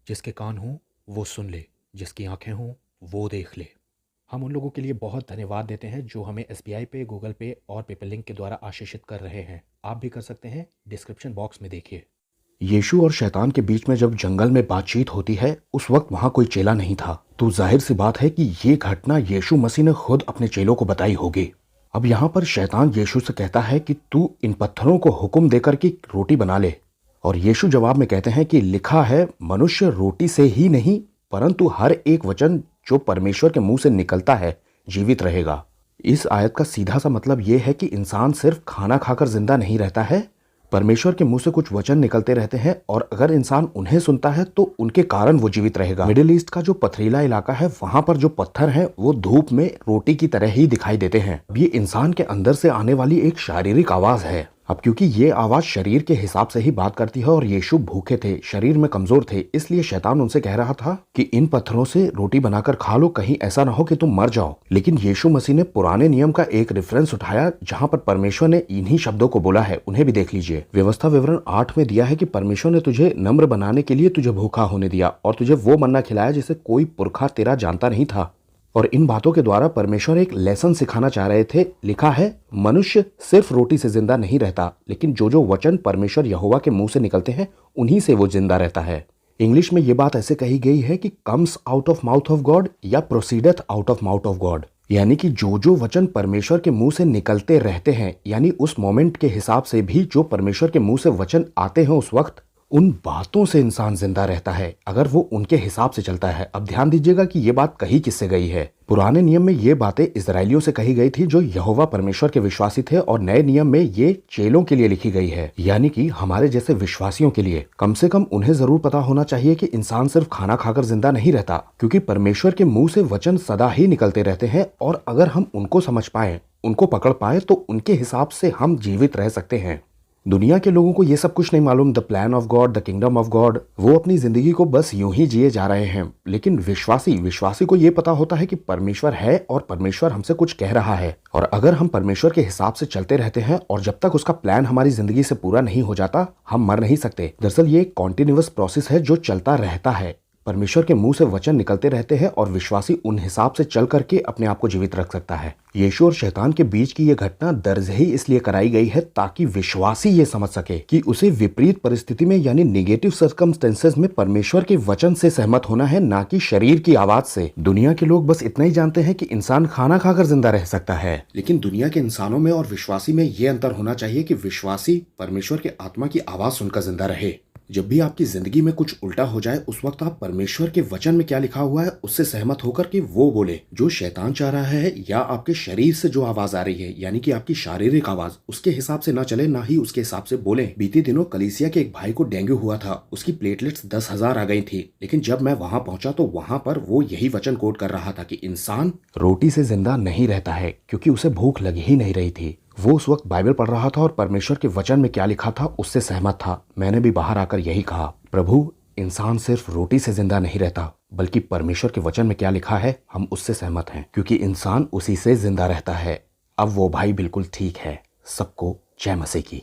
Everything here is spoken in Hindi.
जिसके कान हों वो सुन ले, जिसकी आंखें हों वो देख ले। हम उन लोगों के लिए बहुत धन्यवाद देते हैं जो हमें एसबीआई पे, गूगल पे और पेपरलिंक के द्वारा आशीषित कर रहे हैं। आप भी कर सकते हैं, डिस्क्रिप्शन बॉक्स में देखिए। यीशु और शैतान के बीच में जब जंगल में बातचीत होती है, उस वक्त वहां कोई चेला नहीं था, तो जाहिर सी बात है कि ये घटना यीशु मसीह ने खुद अपने चेलों को बताई होगी। अब यहाँ पर शैतान यीशु से कहता है कि तू इन पत्थरों को हुक्म देकर कि रोटी बना ले, और यीशु जवाब में कहते हैं कि लिखा है, मनुष्य रोटी से ही नहीं परंतु हर एक वचन जो परमेश्वर के मुंह से निकलता है जीवित रहेगा। इस आयत का सीधा सा मतलब यह है कि इंसान सिर्फ खाना खाकर जिंदा नहीं रहता है, परमेश्वर के मुंह से कुछ वचन निकलते रहते हैं और अगर इंसान उन्हें सुनता है तो उनके कारण वो जीवित रहेगा। मिडिल ईस्ट का जो पथरीला इलाका है, वहां पर जो पत्थर हैं वो धूप में रोटी की तरह ही दिखाई देते हैं। ये इंसान के अंदर से आने वाली एक शारीरिक आवाज है। अब क्योंकि ये आवाज शरीर के हिसाब से ही बात करती है और यीशु भूखे थे, शरीर में कमजोर थे, इसलिए शैतान उनसे कह रहा था कि इन पत्थरों से रोटी बनाकर खा लो, कहीं ऐसा ना हो कि तुम मर जाओ। लेकिन यीशु मसीह ने पुराने नियम का एक रेफरेंस उठाया जहां पर परमेश्वर ने इन्हीं शब्दों को बोला है, उन्हें भी देख लीजिए। व्यवस्था विवरण 8 में दिया है कि परमेश्वर ने तुझे नम्र बनाने के लिए तुझे भूखा होने दिया और तुझे वो मन्ना खिलाया जिसे कोई पुरखा तेरा जानता नहीं था। और इन बातों के द्वारा परमेश्वर एक लेसन सिखाना चाह रहे थे। लिखा है, मनुष्य सिर्फ रोटी से जिंदा नहीं रहता, लेकिन जो जो वचन परमेश्वर यहोवा के मुंह से निकलते हैं उन्हीं से वो जिंदा रहता है। इंग्लिश में ये बात ऐसे कही गई है कि comes out of mouth of God या proceedeth out of mouth of God, यानी कि जो जो वचन परमेश्वर के मुंह से निकलते रहते हैं, यानी उस मोमेंट के हिसाब से भी जो परमेश्वर के मुंह से वचन आते हैं उस वक्त उन बातों से इंसान जिंदा रहता है अगर वो उनके हिसाब से चलता है। अब ध्यान दीजिएगा कि ये बात कही किससे गई है। पुराने नियम में ये बातें इजरायलियों से कही गई थी जो यहोवा परमेश्वर के विश्वासी थे, और नए नियम में ये चेलों के लिए लिखी गई है, यानी कि हमारे जैसे विश्वासियों के लिए। कम से कम उन्हें जरूर पता होना चाहिए कि इंसान सिर्फ खाना खाकर जिंदा नहीं रहता, क्योंकि परमेश्वर के मुंह से वचन सदा ही निकलते रहते हैं, और अगर हम उनको समझ पाए, उनको पकड़ पाए, तो उनके हिसाब से हम जीवित रह सकते हैं। दुनिया के लोगों को ये सब कुछ नहीं मालूम, the plan of God, the kingdom of God. वो अपनी जिंदगी को बस यूं ही जिए जा रहे हैं। लेकिन विश्वासी को ये पता होता है कि परमेश्वर है और परमेश्वर हमसे कुछ कह रहा है, और अगर हम परमेश्वर के हिसाब से चलते रहते हैं और जब तक उसका प्लान हमारी जिंदगी से पूरा नहीं हो जाता, हम मर नहीं सकते। दरअसल ये एक कॉन्टिन्यूअस प्रोसेस है जो चलता रहता है। परमेश्वर के मुंह से वचन निकलते रहते हैं और विश्वासी उन हिसाब से चल करके अपने आप को जीवित रख सकता है। यीशु और शैतान के बीच की यह घटना दर्ज ही इसलिए कराई गई है ताकि विश्वासी ये समझ सके कि उसे विपरीत परिस्थिति में, यानी नेगेटिव सर्कमस्टेंसेस में परमेश्वर के वचन से सहमत होना है, ना कि शरीर की आवाज से। दुनिया के लोग बस इतना ही जानते हैं कि इंसान खाना खाकर जिंदा रह सकता है, लेकिन दुनिया के इंसानों में और विश्वासी में यह अंतर होना चाहिए कि विश्वासी परमेश्वर के आत्मा की आवाज सुनकर जिंदा रहे। जब भी आपकी जिंदगी में कुछ उल्टा हो जाए, उस वक्त आप परमेश्वर के वचन में क्या लिखा हुआ है उससे सहमत होकर के वो बोले जो शैतान चाह रहा है, या आपके शरीर से जो आवाज आ रही है, यानी कि आपकी शारीरिक आवाज, उसके हिसाब से ना चले, ना ही उसके हिसाब से बोले। बीते दिनों कलीसिया के एक भाई को डेंगू हुआ था, उसकी प्लेटलेट्स 10,000 आ गई थी, लेकिन जब मैं वहां पहुंचा तो वहां पर वो यही वचन कोट कर रहा था कि इंसान रोटी से जिंदा नहीं रहता है, क्योंकि उसे भूख लगी ही नहीं रही थी। वो उस वक्त बाइबल पढ़ रहा था और परमेश्वर के वचन में क्या लिखा था उससे सहमत था। मैंने भी बाहर आकर यही कहा, प्रभु, इंसान सिर्फ रोटी से जिंदा नहीं रहता, बल्कि परमेश्वर के वचन में क्या लिखा है हम उससे सहमत हैं, क्योंकि इंसान उसी से जिंदा रहता है। अब वो भाई बिल्कुल ठीक है। सबको जय मसीह की।